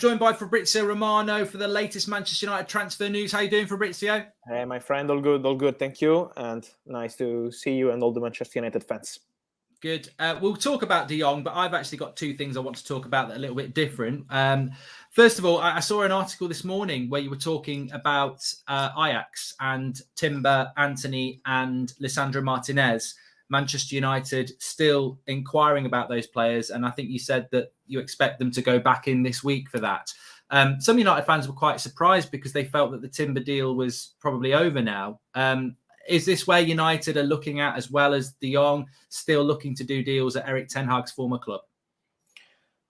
joined by Fabrizio Romano for the latest Manchester United transfer news. How are you doing, Fabrizio? Hey, my friend, all good, thank you. And nice to see you and all the Manchester United fans. Good. We'll talk about De Jong, but I've actually got two things I want to talk about that are a little bit different. First of all, I saw an article this morning where you were talking about Ajax and Timber, Antony and Lisandro Martinez. Manchester United still inquiring about those players, and I think you said that you expect them to go back in this week for that. Some United fans were quite surprised because they felt that the Timber deal was probably over now. Is this where United are looking at, as well as De Jong, still looking to do deals at Erik ten Hag's former club?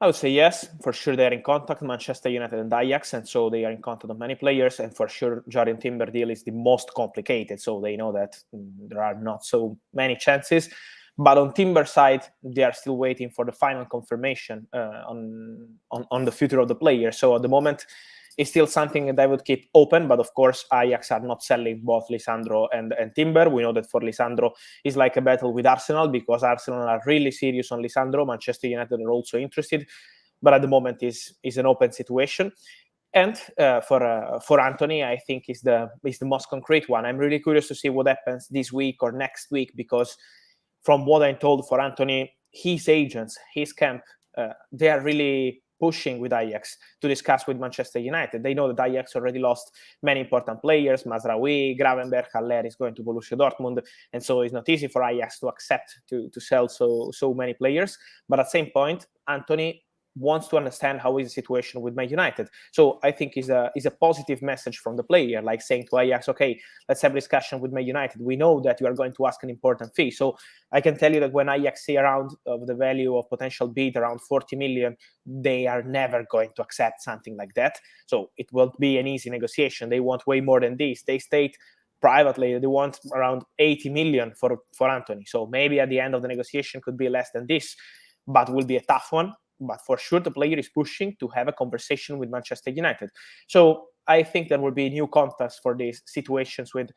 I would say yes, for sure they're in contact, Manchester United and Ajax, and so they are in contact with many players, and for sure Jordan Timber deal is the most complicated, so they know that there are not so many chances. But on Timber side, they are still waiting for the final confirmation on the future of the player. So at the moment, it's still something that I would keep open, but of course, Ajax are not selling both Lisandro and Timber. We know that for Lisandro, it's like a battle with Arsenal because Arsenal are really serious on Lisandro. Manchester United are also interested, but at the moment is an open situation. And for Antony, I think is the most concrete one. I'm really curious to see what happens this week or next week because from what I'm told for Antony, his agents, his camp, they are really pushing with Ajax to discuss with Manchester United. They know that Ajax already lost many important players. Mazraoui, Gravenberch, Haller is going to Borussia Dortmund, and so it's not easy for Ajax to accept to sell so many players. But at the same point, Antony wants to understand how is the situation with Man United. So I think is a positive message from the player, like saying to Ajax, okay, let's have a discussion with Man United. We know that you are going to ask an important fee. So I can tell you that when Ajax see around of the value of potential bid around 40 million, they are never going to accept something like that. So it won't be an easy negotiation. They want way more than this. They state privately they want around 80 million for Antony. So maybe at the end of the negotiation could be less than this, but will be a tough one. But for sure, the player is pushing to have a conversation with Manchester United. So I think there will be new contacts for these situations with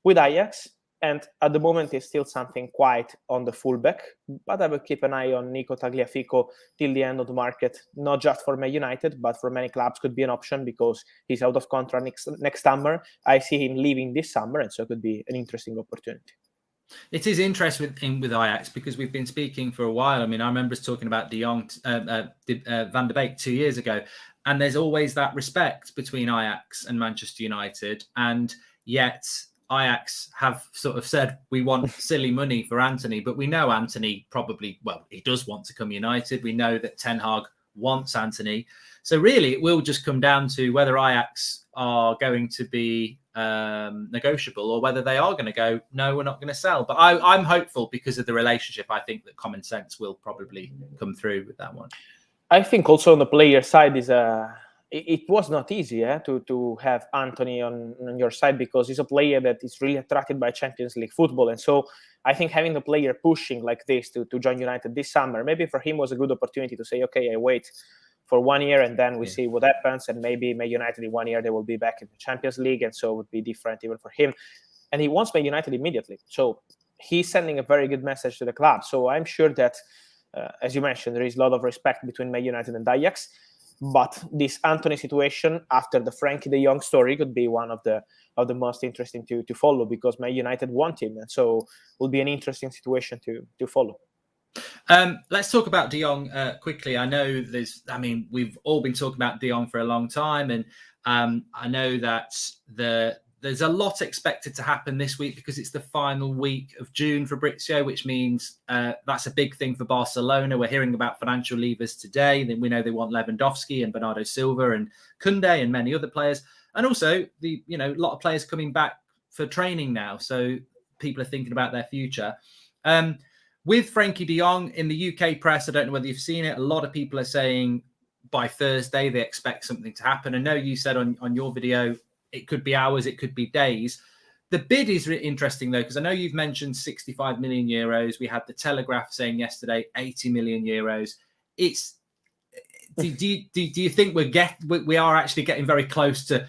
Ajax. And at the moment, it's still something quite on the fullback. But I will keep an eye on Nico Tagliafico till the end of the market, not just for Man United, but for many clubs could be an option because he's out of contract next summer. I see him leaving this summer, and so it could be an interesting opportunity. It is interesting with Ajax because we've been speaking for a while. I mean, I remember us talking about De Jong, Van der Beek 2 years ago, and there's always that respect between Ajax and Manchester United, and yet Ajax have sort of said we want silly money for Antony, but we know Antony probably, well, he does want to come United. We know that Ten Hag wants Antony. So really, it will just come down to whether Ajax are going to be negotiable or whether they are going to go, no, we're not going to sell. But I'm hopeful because of the relationship. I think that common sense will probably come through with that one. I think also on the player side it was not easy to have Antony on your side because he's a player that is really attracted by Champions League football. And so I think having the player pushing like this to join United this summer, maybe for him was a good opportunity to say, okay, I wait for 1 year and then we see what happens. And maybe Man United in 1 year, they will be back in the Champions League. And so it would be different even for him. And he wants Man United immediately. So he's sending a very good message to the club. So I'm sure that, as you mentioned, there is a lot of respect between Man United and Ajax. But this Antony situation after the Frankie de Jong story could be one of the most interesting to follow because Man United want him. And so it will be an interesting situation to follow. Let's talk about De Jong quickly. I know we've all been talking about De Jong for a long time, and I know that there's a lot expected to happen this week because it's the final week of June for Fabrizio, which means that's a big thing for Barcelona. We're hearing about financial levers today. Then we know they want Lewandowski and Bernardo Silva and Koundé and many other players, and also a lot of players coming back for training now. So people are thinking about their future. With Frankie de Jong in the UK press, I don't know whether you've seen it. A lot of people are saying by Thursday they expect something to happen. I know you said on your video it could be hours, it could be days. The bid is interesting though, because I know you've mentioned 65 million euros. We had the Telegraph saying yesterday 80 million euros. It's do you think we are actually getting very close to?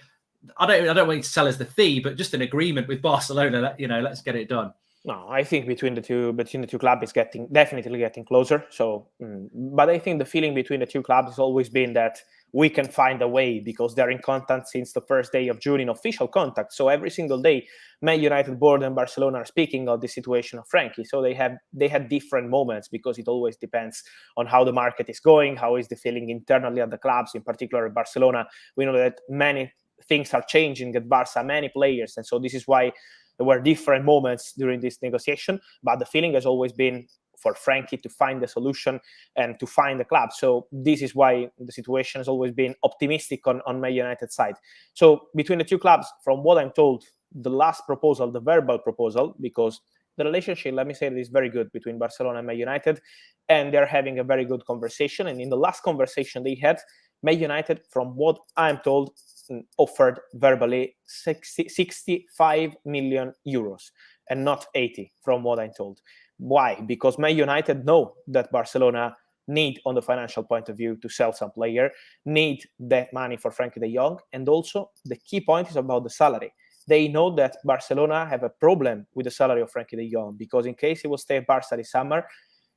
I don't want you to tell us the fee, but just an agreement with Barcelona that let's get it done. No, I think between the two clubs is definitely getting closer. So, but I think the feeling between the two clubs has always been that we can find a way, because they're in contact since the first day of June, in official contact. So every single day, Man United board and Barcelona are speaking of the situation of Frankie. So they had different moments, because it always depends on how the market is going, how is the feeling internally at the clubs, in particular at Barcelona. We know that many things are changing at Barca, many players, and so this is why there were different moments during this negotiation. But the feeling has always been for Frankie to find the solution and to find the club. So this is why the situation has always been optimistic on Man United side. So between the two clubs, from what I'm told, the last proposal, the verbal proposal, because the relationship, let me say, is very good between Barcelona and Man United, and they're having a very good conversation. And in the last conversation they had, Man United, from what I'm told, offered verbally 65 million euros and not 80, from what I'm told. Why? Because Man United know that Barcelona need, on the financial point of view, to sell some player, need that money for Frankie de Jong, and also the key point is about the salary. They know that Barcelona have a problem with the salary of Frankie de Jong, because in case he will stay at Barca this summer,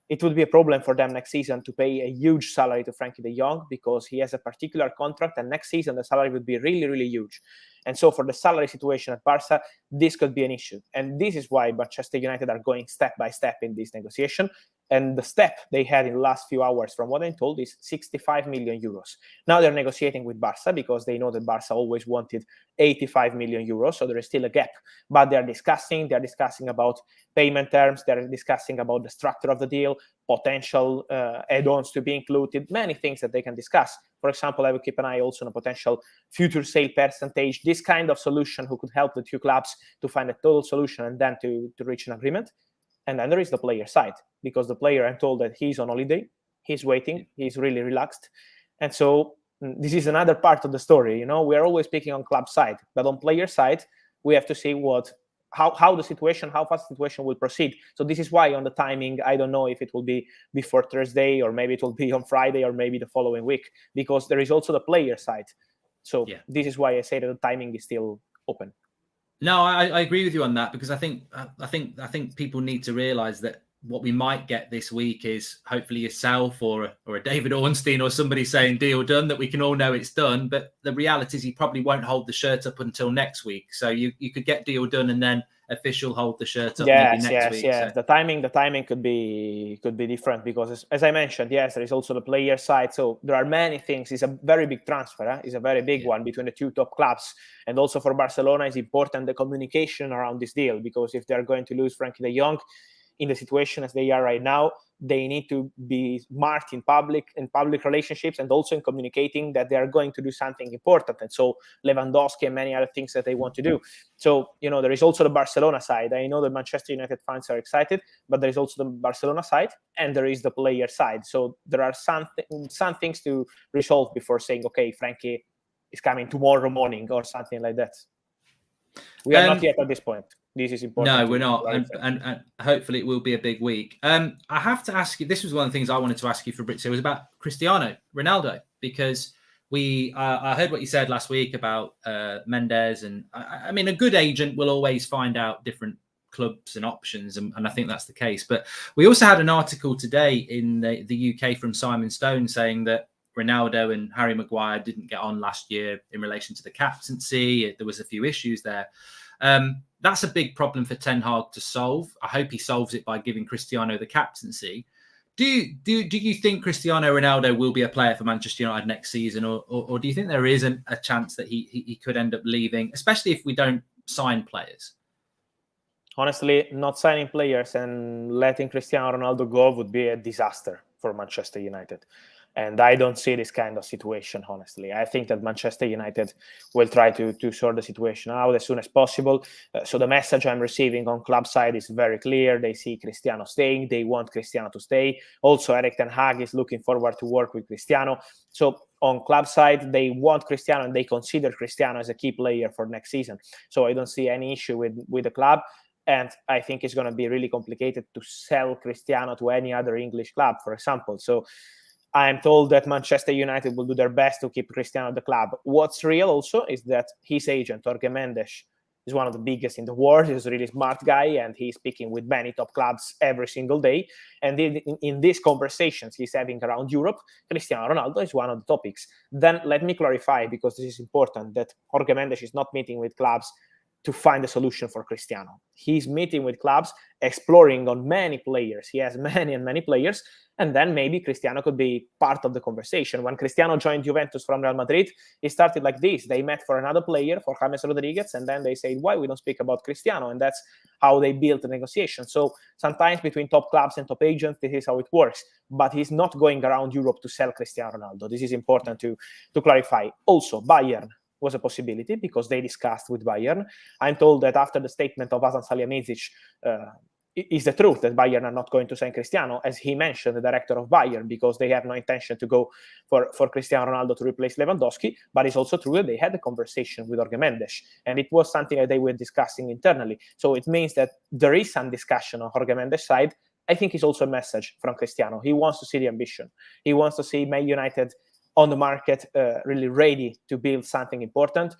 it would be a problem for them next season to pay a huge salary to Frankie de Jong, because he has a particular contract, and next season the salary would be really, really huge. And so for the salary situation at Barca, this could be an issue. And this is why Manchester United are going step by step in this negotiation. And the step they had in the last few hours, from what I'm told, is 65 million euros. Now they're negotiating with Barca, because they know that Barca always wanted 85 million euros. So there is still a gap. But they're discussing about payment terms. They're discussing about the structure of the deal, potential add-ons to be included, many things that they can discuss. For example, I will keep an eye also on a potential future sale percentage, this kind of solution who could help the two clubs to find a total solution and then to reach an agreement. And then there is the player side, because the player, I'm told that he's on holiday, he's waiting, he's really relaxed. And so this is another part of the story. We are always speaking on club side, but on player side, we have to see how fast the situation will proceed. So this is why on the timing, I don't know if it will be before Thursday, or maybe it will be on Friday, or maybe the following week, because there is also the player side. So This is why I say that the timing is still open. No, I agree with you on that, because I think people need to realize that what we might get this week is hopefully yourself or a David Ornstein or somebody saying deal done, that we can all know it's done. But the reality is he probably won't hold the shirt up until next week. So you could get deal done and then official hold the shirt up maybe next week. Yes. So. The timing could be different, because as I mentioned, yes, there is also the player side. So there are many things. It's a very big transfer. It's a very big one between the two top clubs. And also for Barcelona, it's important the communication around this deal, because if they're going to lose Frankie de Jong, in the situation as they are right now, they need to be smart in public relationships, and also in communicating that they are going to do something important. And so Lewandowski and many other things that they want to do. So, there is also the Barcelona side. I know the Manchester United fans are excited, but there is also the Barcelona side, and there is the player side. So there are some things to resolve before saying, okay, Frankie is coming tomorrow morning or something like that. We are not yet at this point. This is important. No, we're not. And hopefully it will be a big week. I have to ask you, this was one of the things I wanted to ask you, Fabrizio, was about Cristiano Ronaldo, because I heard what you said last week about Mendes. And I mean, a good agent will always find out different clubs and options. And I think that's the case. But we also had an article today in the UK from Simon Stone saying that Ronaldo and Harry Maguire didn't get on last year in relation to the captaincy. There was a few issues there. That's a big problem for Ten Hag to solve. I hope he solves it by giving Cristiano the captaincy. Do you think Cristiano Ronaldo will be a player for Manchester United next season, or do you think there is a chance that he could end up leaving, especially if we don't sign players? Honestly, not signing players and letting Cristiano Ronaldo go would be a disaster for Manchester United. And I don't see this kind of situation, honestly. I think that Manchester United will try to sort the situation out as soon as possible. So the message I'm receiving on club side is very clear. They see Cristiano staying. They want Cristiano to stay. Also, Erik ten Hag is looking forward to work with Cristiano. So on club side, they want Cristiano and they consider Cristiano as a key player for next season. So I don't see any issue with the club. And I think it's going to be really complicated to sell Cristiano to any other English club, for example. So I'm told that Manchester United will do their best to keep Cristiano at the club. What's real also is that his agent, Jorge Mendes, He's one of the biggest in the world. He's a really smart guy, and he's speaking with many top clubs every single day. And in these conversations he's having around Europe, Cristiano Ronaldo is one of the topics. Then let me clarify, because this is important, that Jorge Mendes is not meeting with clubs to find a solution for Cristiano. He's meeting with clubs, exploring on many players. He has many and many players, and then maybe Cristiano could be part of the conversation. When Cristiano joined Juventus from Real Madrid, it started like this. They met for another player, for James Rodriguez, and then they said, why we don't speak about Cristiano? And that's how they built the negotiation. So sometimes between top clubs and top agents, this is how it works. But he's not going around Europe to sell Cristiano Ronaldo. This is important to clarify. Also, Bayern was a possibility because they discussed with Bayern. I'm told that after the statement of Hasan Salihamidzic, is the truth that Bayern are not going to sign Cristiano, as he mentioned, the director of Bayern, because they have no intention to go for Cristiano Ronaldo to replace Lewandowski. But it's also true that they had a conversation with Jorge Mendes, and it was something that they were discussing internally. So it means that there is some discussion on Jorge Mendes' side. I think it's also a message from Cristiano. He wants to see the ambition. He wants to see Man United on the market, really ready to build something important.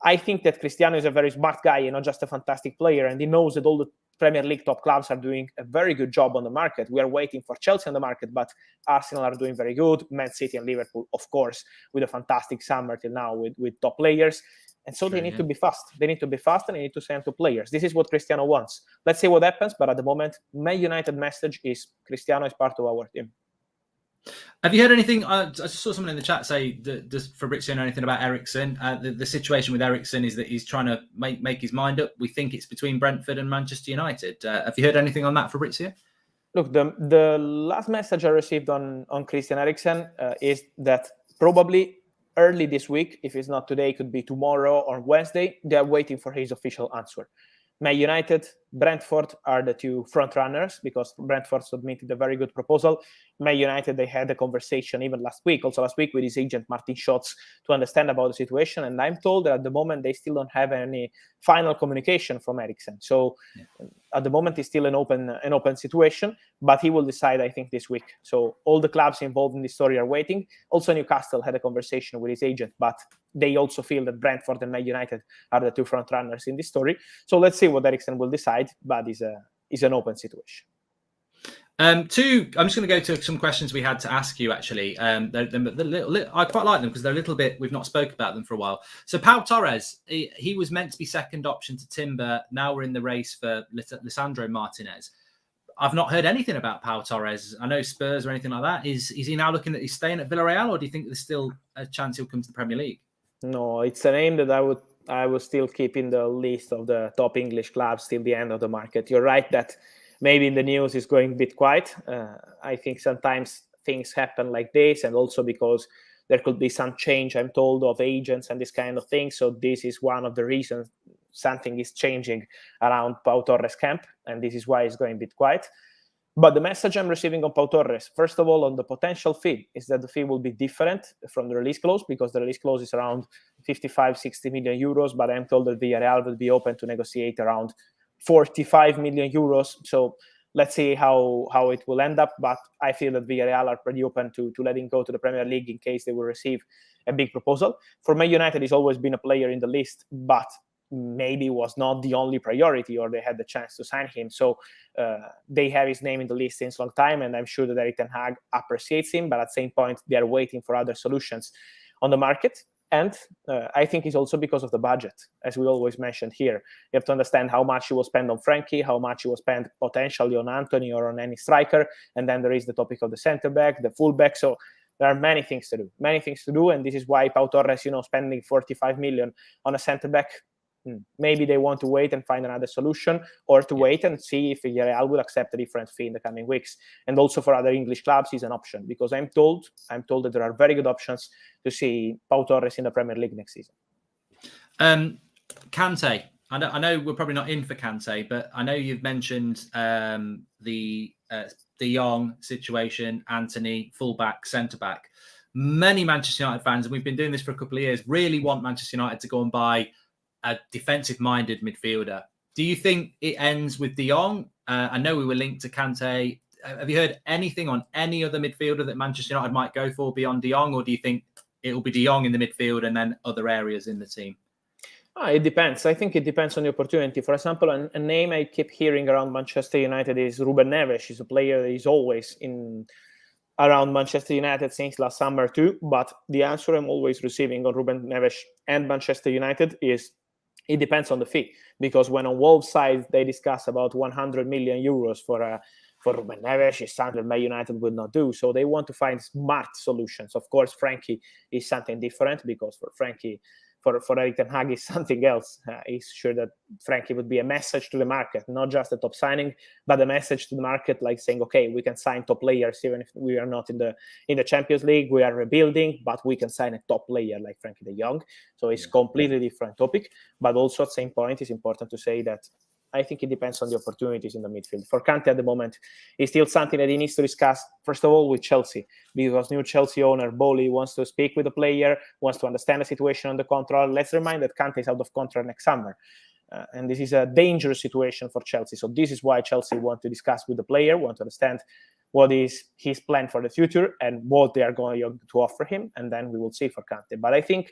I think that Cristiano is a very smart guy and not just a fantastic player, and he knows that all the Premier League top clubs are doing a very good job on the market. We are waiting for Chelsea on the market, but Arsenal are doing very good. Man City and Liverpool, of course, with a fantastic summer till now with top players. And so they need to be fast. They need to be fast, and they need to sign two players. This is what Cristiano wants. Let's see what happens, but at the moment, Man United message is Cristiano is part of our team. Have you heard anything? I saw someone in the chat say, does Fabrizio know anything about Eriksen? The situation with Eriksen is that he's trying to make his mind up. We think it's between Brentford and Manchester United. Have you heard anything on that, Fabrizio? Look, the last message I received on Christian Eriksen is that probably early this week, if it's not today, it could be tomorrow or Wednesday, they are waiting for his official answer. Man United, Brentford are the two front runners because Brentford submitted a very good proposal. Man United, they had a conversation even last week with his agent Martin Schotz to understand about the situation. And I'm told that at the moment they still don't have any final communication from Eriksen. So at the moment it's still an open situation, but he will decide, I think, this week. So all the clubs involved in this story are waiting. Also, Newcastle had a conversation with his agent, but they also feel that Brentford and Man United are the two front runners in this story. So let's see what Eriksen will decide, but it's an open situation. I'm just going to go to some questions we had to ask you, actually. I quite like them because they're a little bit, we've not spoke about them for a while. So Pau Torres, he was meant to be second option to Timber. Now we're in the race for Lisandro Martinez. I've not heard anything about Pau Torres. I know Spurs or anything like that. Is he now looking at he's staying at Villarreal, or do you think there's still a chance he'll come to the Premier League? No, it's a name that I would still keep in the list of the top English clubs till the end of the market. You're right that maybe in the news is going a bit quiet. I think sometimes things happen like this, and also because there could be some change, I'm told, of agents and this kind of thing. So this is one of the reasons something is changing around Pau Torres' camp, and this is why it's going a bit quiet. But the message I'm receiving on Pau Torres, first of all, on the potential fee, is that the fee will be different from the release clause, because the release clause is around 55-60 million euros, but I'm told that Villarreal will be open to negotiate around 45 million euros. So let's see how it will end up. But I feel that Villarreal are pretty open to letting go to the Premier League in case they will receive a big proposal. For Man United, he's always been a player in the list, but maybe was not the only priority, or they had the chance to sign him. So they have his name in the list since a long time, and I'm sure that Erik ten Hag appreciates him, but at the same point, they are waiting for other solutions on the market. And I think it's also because of the budget, as we always mentioned here. You have to understand how much you will spend on Frankie, how much you will spend potentially on Antony or on any striker, and then there is the topic of the centre-back, the full-back. So there are many things to do, and this is why Pau Torres, spending 45 million on a centre-back, maybe they want to wait and find another solution, or to wait and see if Villarreal will accept a different fee in the coming weeks. And also for other English clubs is an option, because I'm told that there are very good options to see Pau Torres in the Premier League next season. Kante, I know we're probably not in for Kante, but I know you've mentioned the Jong situation, Antony, fullback, centre-back. Many Manchester United fans, and we've been doing this for a couple of years, really want Manchester United to go and buy a defensive-minded midfielder. Do you think it ends with De Jong? I know we were linked to Kante. Have you heard anything on any other midfielder that Manchester United might go for beyond De Jong, or do you think it will be De Jong in the midfield and then other areas in the team? It depends. I think it depends on the opportunity. For example, a name I keep hearing around Manchester United is Ruben Neves. He's a player that is always in around Manchester United since last summer too. But the answer I'm always receiving on Ruben Neves and Manchester United is it depends on the fee. Because when on Wolves' side they discuss about 100 million euros for Ruben Neves, it's something Man United would not do. So they want to find smart solutions. Of course, Frankie is something different because for Frankie, for Erik ten Hag is something else. He's sure that Frankie would be a message to the market, not just a top signing, but a message to the market, like saying, okay, we can sign top players even if we are not in the Champions League. We are rebuilding, but we can sign a top player like Frankie de Jong. So it's completely different topic. But also at the same point, it's important to say that I think it depends on the opportunities in the midfield. For Kante at the moment, it's still something that he needs to discuss, first of all, with Chelsea, because new Chelsea owner, Bowley, wants to speak with the player, wants to understand the situation on the contract. Let's remind that Kante is out of contract next summer. And this is a dangerous situation for Chelsea. So this is why Chelsea want to discuss with the player, want to understand what is his plan for the future and what they are going to offer him. And then we will see for Kante. But I think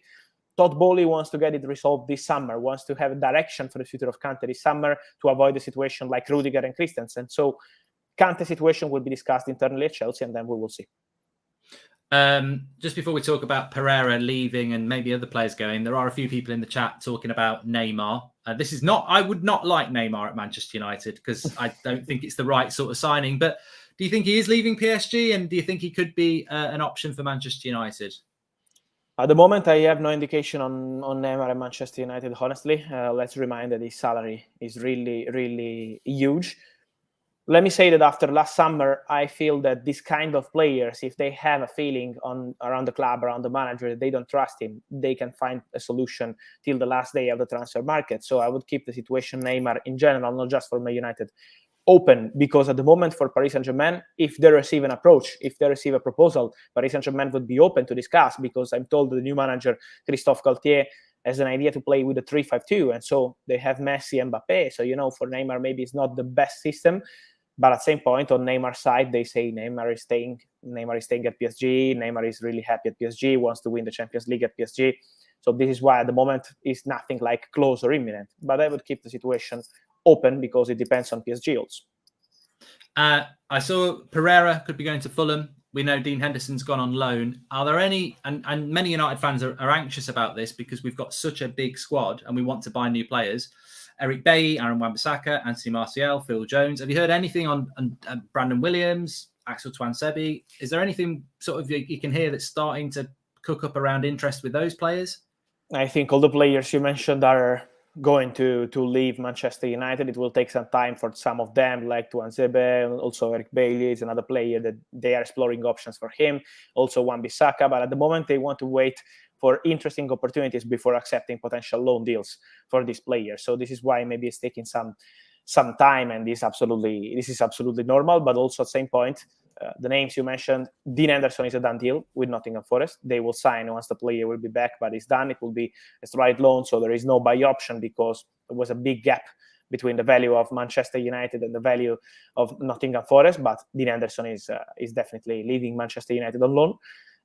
Todd Bowley wants to get it resolved this summer, wants to have a direction for the future of Kante this summer to avoid the situation like Rudiger and Christensen. So Kante's situation will be discussed internally at Chelsea, and then we will see. Just before we talk about Pereira leaving and maybe other players going, there are a few people in the chat talking about Neymar. This is not, I would not like Neymar at Manchester United because I don't think it's the right sort of signing. But do you think he is leaving PSG, and do you think he could be an option for Manchester United? At the moment, I have no indication on Neymar and Manchester United, honestly. Let's remind that his salary is really, really huge. Let me say that after last summer, I feel that this kind of players, if they have a feeling around the club, around the manager, that they don't trust him, they can find a solution till the last day of the transfer market. So I would keep the situation Neymar in general, not just for Man United, open, because at the moment for Paris Saint-Germain, if they receive an approach, if they receive a proposal, Paris Saint-Germain would be open to discuss, because I'm told the new manager, Christophe Galtier, has an idea to play with a 3-5-2, and so they have Messi and Mbappe. So, for Neymar, maybe it's not the best system, but at the same point, on Neymar's side, they say Neymar is staying at PSG, Neymar is really happy at PSG, wants to win the Champions League at PSG. So this is why at the moment it's nothing like close or imminent, but I would keep the situation open because it depends on PSG also. I saw Pereira could be going to Fulham. We know Dean Henderson's gone on loan. Are there any, and many United fans are anxious about this because we've got such a big squad and we want to buy new players. Eric Bailly, Aaron Wan-Bissaka, Anthony Martial, Phil Jones. Have you heard anything on Brandon Williams, Axel Tuanzebe? Is there anything sort of you can hear that's starting to cook up around interest with those players? I think all the players you mentioned are going to leave Manchester United. It will take some time for some of them, like Tuanzebe, also Eric Bailly is another player that they are exploring options for him, also Wan-Bissaka, but at the moment they want to wait for interesting opportunities before accepting potential loan deals for these players. So this is why maybe it's taking some time, and this is absolutely normal. But also at the same point, the names you mentioned, Dean Henderson is a done deal with Nottingham Forest. They will sign once the player will be back, but it's done. It will be a straight loan, so there is no buy option because there was a big gap between the value of Manchester United and the value of Nottingham Forest. But Dean Henderson is definitely leaving Manchester United on loan.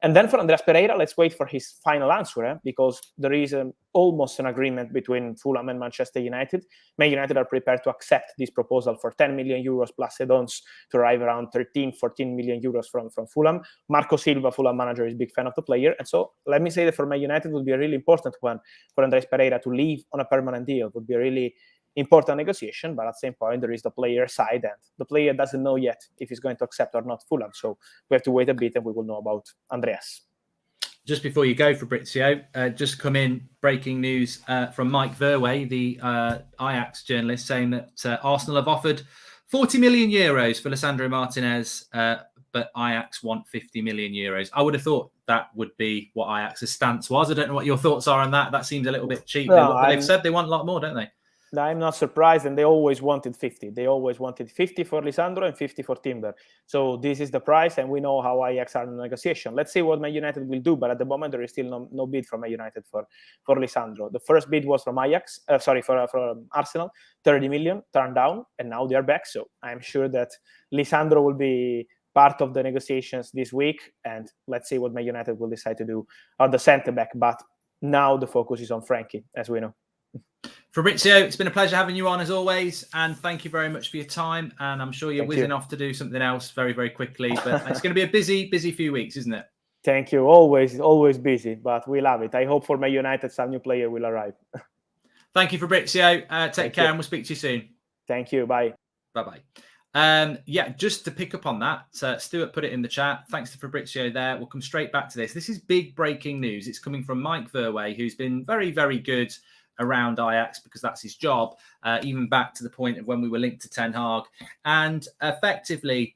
And then for Andreas Pereira, let's wait for his final answer, because there is almost an agreement between Fulham and Manchester United. Man United are prepared to accept this proposal for 10 million euros plus add-ons to arrive around 13, 14 million euros from Fulham. Marco Silva, Fulham manager, is a big fan of the player. And so let me say that for Man United would be a really important one for Andreas Pereira to leave on a permanent deal. It would be a really important negotiation, but at the same point, there is the player side, and the player doesn't know yet if he's going to accept or not Fulham. So we have to wait a bit, and we will know about Andreas. Just before you go, Fabrizio, just come in, breaking news from Mike Verwey, the Ajax journalist, saying that Arsenal have offered 40 million euros for Lisandro Martinez, but Ajax want 50 million euros. I would have thought that would be what Ajax's stance was. I don't know what your thoughts are on that. That seems a little bit cheap. No, they've said they want a lot more, don't they? I'm not surprised, and they always wanted 50. They always wanted 50 for Lisandro and 50 for Timber. So this is the price, and we know how Ajax are in the negotiation. Let's see what Man United will do, but at the moment there is still no bid from Man United for Lisandro. The first bid was from for Arsenal, 30 million, turned down, and now they are back. So I'm sure that Lisandro will be part of the negotiations this week, and let's see what Man United will decide to do on the centre-back. But now the focus is on Frankie, as we know. Fabrizio, it's been a pleasure having you on as always, and thank you very much for your time. And I'm sure you're whizzing off to do something else very, very quickly. But it's going to be a busy few weeks, isn't it? Thank you. Always busy, but we love it. I hope for Man United some new player will arrive. Thank you, Fabrizio. Take care, and we'll speak to you soon. Thank you. Bye. Bye-bye. Yeah, just to pick up on that, Stuart put it in the chat. Thanks to Fabrizio there. We'll come straight back to this. This is big breaking news. It's coming from Mike Verwey, who's been very, very good around Ajax because that's his job, even back to the point of when we were linked to Ten Hag. And effectively,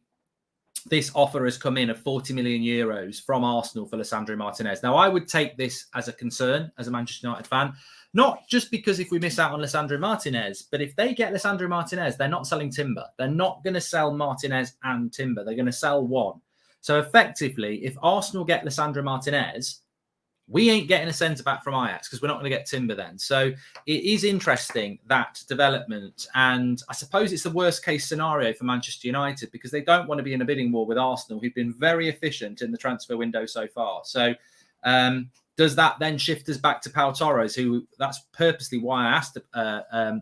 this offer has come in of 40 million euros from Arsenal for Lisandro Martinez. Now, I would take this as a concern as a Manchester United fan, not just because if we miss out on Lisandro Martinez, but if they get Lisandro Martinez, they're not selling Timber. They're not going to sell Martinez and Timber. They're going to sell one. So effectively, if Arsenal get Lisandro Martinez, we ain't getting a centre-back from Ajax because we're not going to get Timber then. So it is interesting, that development. And I suppose it's the worst-case scenario for Manchester United because they don't want to be in a bidding war with Arsenal, who've been very efficient in the transfer window so far. So does that then shift us back to Pau Torres, who that's purposely why I asked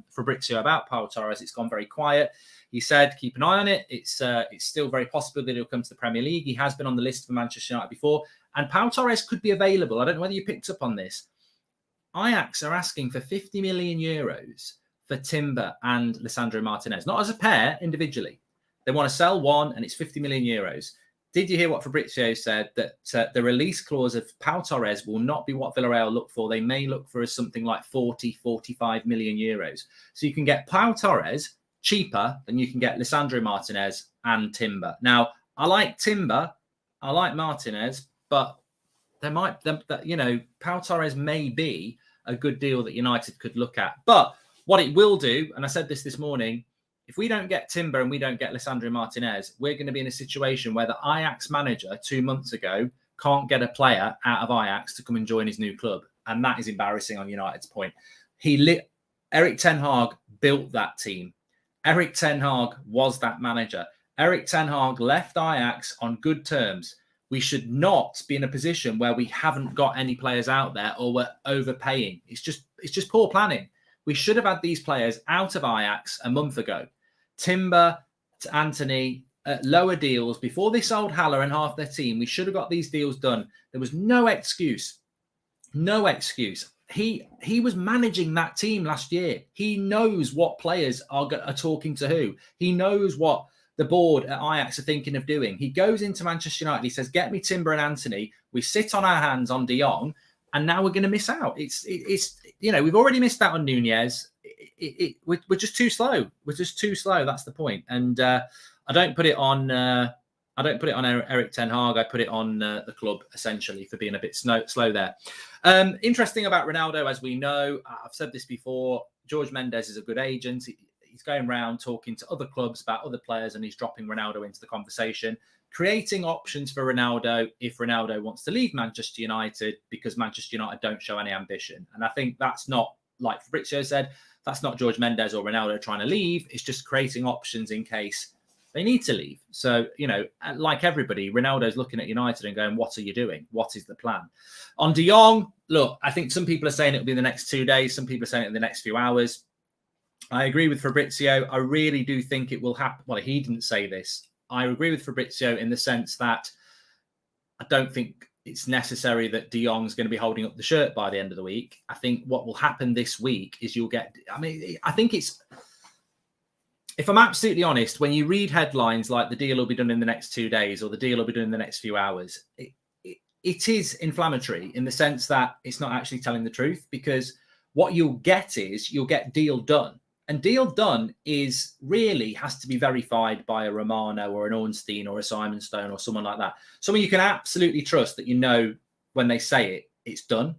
Fabrizio about Pau Torres. It's gone very quiet. He said, keep an eye on it. It's still very possible that he'll come to the Premier League. He has been on the list for Manchester United before. And Pau Torres could be available. I don't know whether you picked up on this. Ajax are asking for 50 million euros for Timber and Lisandro Martinez, not as a pair individually. They want to sell one and it's 50 million euros. Did you hear what Fabrizio said? That the release clause of Pau Torres will not be what Villarreal look for. They may look for something like 40, 45 million euros. So you can get Pau Torres cheaper than you can get Lisandro Martinez and Timber. Now, I like Timber. I like Martinez. But Pau Torres may be a good deal that United could look at. But what it will do, and I said this morning, if we don't get Timber and we don't get Lisandro Martinez, we're going to be in a situation where the Ajax manager 2 months ago can't get a player out of Ajax to come and join his new club. And that is embarrassing on United's point. Erik Ten Hag built that team. Erik Ten Hag was that manager. Erik Ten Hag left Ajax on good terms. We should not be in a position where we haven't got any players out there or we're overpaying. It's just poor planning. We should have had these players out of Ajax a month ago. Timber to Antony at lower deals before they sold Haller and half their team. We should have got these deals done. There was no excuse. No excuse. He was managing that team last year. He knows what players are talking to who. He knows what the board at Ajax are thinking of doing. He goes into Manchester United. He says, get me Timber and Antony. We sit on our hands on De Jong, and now we're going to miss out. It's we've already missed out on Nunez. We're just too slow. We're just too slow. That's the point. And I don't put it on Erik Ten Hag. I put it on the club essentially for being a bit slow there. Interesting about Ronaldo, as we know, I've said this before. George Mendes is a good agent. He's going around talking to other clubs about other players, and he's dropping Ronaldo into the conversation, creating options for Ronaldo if Ronaldo wants to leave Manchester United because Manchester United don't show any ambition. And I think that's not, like Fabrizio said, that's not George Mendes or Ronaldo trying to leave. It's just creating options in case they need to leave. So, like everybody, Ronaldo's looking at United and going, what are you doing? What is the plan? On De Jong, look, I think some people are saying it'll be in the next 2 days. Some people are saying it in the next few hours. I agree with Fabrizio. I really do think it will happen. Well, he didn't say this. I agree with Fabrizio in the sense that I don't think it's necessary that De Jong's going to be holding up the shirt by the end of the week. I think what will happen this week is I think it's, if I'm absolutely honest, when you read headlines like the deal will be done in the next 2 days or the deal will be done in the next few hours, it is inflammatory in the sense that it's not actually telling the truth, because what you'll get is you'll get deal done. And deal done has to be verified by a Romano or an Ornstein or a Simon Stone or someone like that. Someone you can absolutely trust that when they say it, it's done.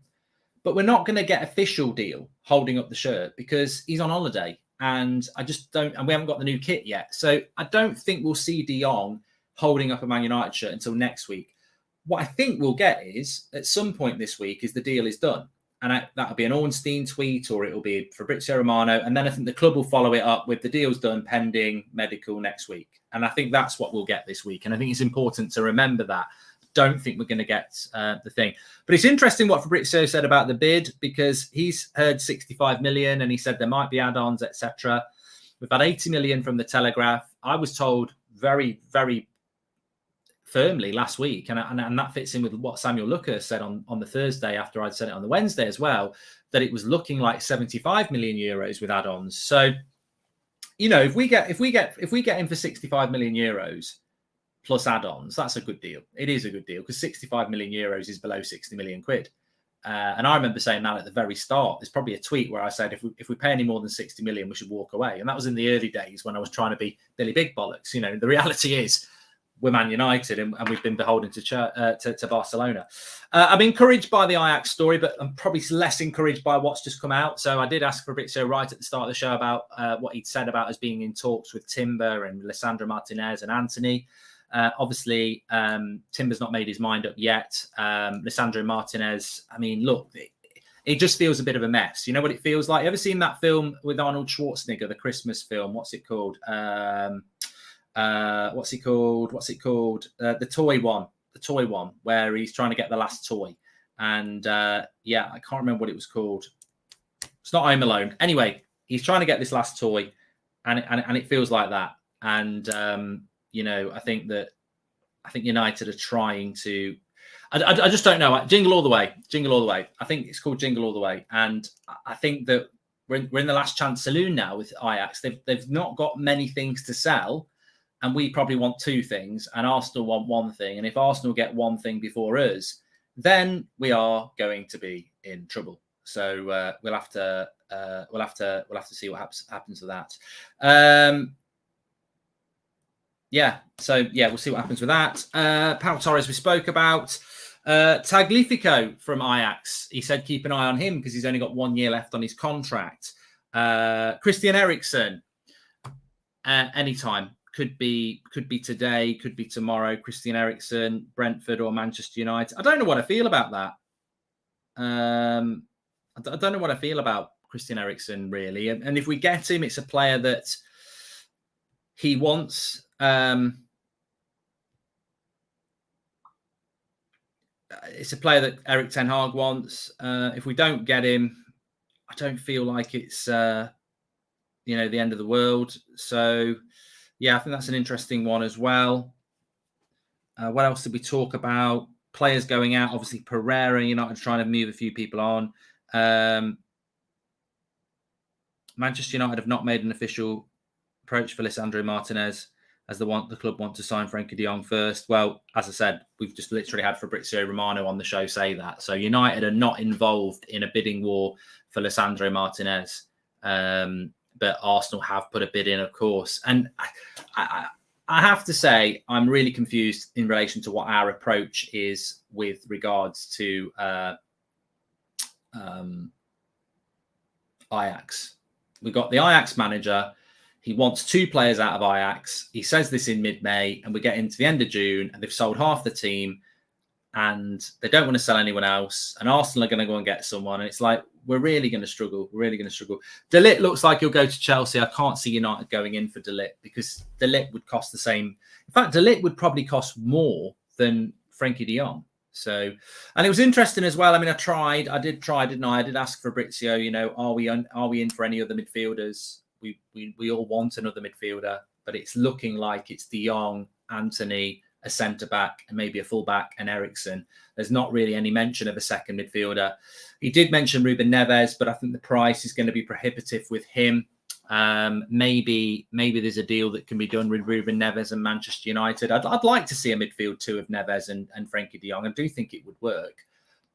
But we're not going to get official deal holding up the shirt because he's on holiday. And I just don't, and we haven't got the new kit yet. So I don't think we'll see De Jong holding up a Man United shirt until next week. What I think we'll get is at some point this week is the deal is done. And that'll be an Ornstein tweet or it'll be Fabrizio Romano. And then I think the club will follow it up with the deal's done pending medical next week. And I think that's what we'll get this week. And I think it's important to remember that. don't think we're going to get the thing. But it's interesting what Fabrizio said about the bid, because he's heard 65 million and he said there might be add-ons, etc. We've had 80 million from the Telegraph. I was told very, very firmly last week, and that fits in with what Samuel Lucker said on the Thursday after I'd said it on the Wednesday as well, that it was looking like 75 million euros with add-ons. So, you know, if we get in for 65 million euros plus add-ons, that's a good deal. It is a good deal, because 65 million euros is below 60 million quid. And I remember saying that at the very start. There's probably a tweet where I said, if we pay any more than 60 million, we should walk away. And that was in the early days when I was trying to be Billy Big Bollocks. You know, the reality is we're Man United and we've been beholden to Barcelona. I'm encouraged by the Ajax story, but I'm probably less encouraged by what's just come out. So I did ask Fabrizio right at the start of the show about what he'd said about us being in talks with Timber and Lisandro Martinez and Antony. Obviously, Timber's not made his mind up yet. Lisandro Martinez, I mean, look, it just feels a bit of a mess. You know what it feels like? You ever seen that film with Arnold Schwarzenegger, the Christmas film? What's it called? What's it called? The toy one, where he's trying to get the last toy. And yeah, I can't remember what it was called. It's not Home Alone. Anyway, he's trying to get this last toy, and it feels like that. And you know, I think United are trying to. I just don't know. Jingle all the way. I think it's called Jingle All the Way, and I think that we're in the last chance saloon now with Ajax. They've not got many things to sell, and we probably want two things, and Arsenal want one thing. And if Arsenal get one thing before us, then we are going to be in trouble. So we'll have to see what happens to that. Yeah, so yeah, we'll see what happens with that. Pau Torres, we spoke about. Tagliafico from Ajax. He said keep an eye on him because he's only got 1 year left on his contract. Christian Eriksen, anytime. Could be today, could be tomorrow. Christian Eriksen, Brentford or Manchester United. I don't know what I feel about that. I don't know what I feel about Christian Eriksen, really. And if we get him, it's a player that he wants. It's a player that Erik Ten Hag wants. If we don't get him, I don't feel like it's the end of the world. So yeah, I think that's an interesting one as well. What else did we talk about? Players going out. Obviously, Pereira, United trying to move a few people on. Manchester United have not made an official approach for Lisandro Martinez, as the club want to sign Frenkie de Jong first. Well, as I said, we've just literally had Fabrizio Romano on the show say that. So United are not involved in a bidding war for Lisandro Martinez. But Arsenal have put a bid in, of course. And I have to say, I'm really confused in relation to what our approach is with regards to Ajax. We've got the Ajax manager. He wants 2 players out of Ajax. He says this in mid-May, and we get into the end of June, and they've sold half the team, and they don't want to sell anyone else. And Arsenal are going to go and get someone, and it's like, we're really going to struggle. We're really going to struggle. De Ligt looks like he'll go to Chelsea. I can't see United going in for De Ligt, because De Ligt would cost the same. In fact, De Ligt would probably cost more than Frenkie de Jong. So, and it was interesting as well. I mean, I did try, didn't I? I did ask Fabrizio, are we in for any other midfielders? We all want another midfielder, but it's looking like it's de Jong, Antony, a centre-back, and maybe a full-back, and Eriksen. There's not really any mention of a second midfielder. He did mention Ruben Neves, but I think the price is going to be prohibitive with him. Maybe there's a deal that can be done with Ruben Neves and Manchester United. I'd like to see a midfield 2 of Neves and Frenkie de Jong. I do think it would work,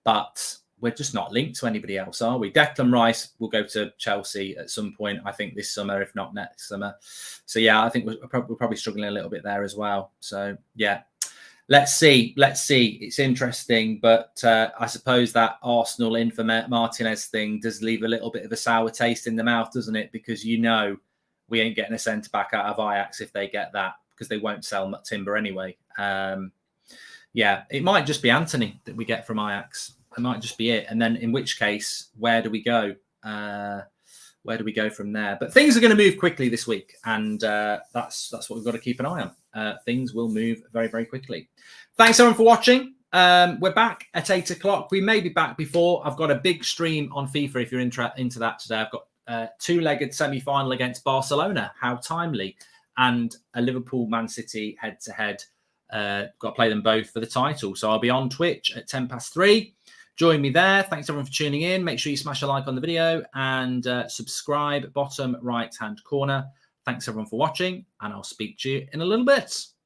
but we're just not linked to anybody else, are we? Declan Rice will go to Chelsea at some point, I think, this summer, if not next summer. So, yeah, I think we're probably struggling a little bit there as well. So, yeah, let's see. It's interesting, but I suppose that Arsenal in for Martinez thing does leave a little bit of a sour taste in the mouth, doesn't it? Because we ain't getting a centre-back out of Ajax if they get that, because they won't sell Timber anyway. Yeah, it might just be Antony that we get from Ajax. It might just be it. And then in which case, where do we go? where do we go from there? But things are going to move quickly this week, and that's what we've got to keep an eye on. Things will move very, very quickly. Thanks everyone for watching. We're back at 8 o'clock. We may be back before. I've got a big stream on FIFA if you're into that today. I've got two-legged semi-final against Barcelona. How timely. And a Liverpool-Man City head-to-head. Got to play them both for the title. So I'll be on Twitch at 3:10. Join me there. Thanks everyone for tuning in. Make sure you smash a like on the video and subscribe, bottom right-hand corner. Thanks everyone for watching, and I'll speak to you in a little bit.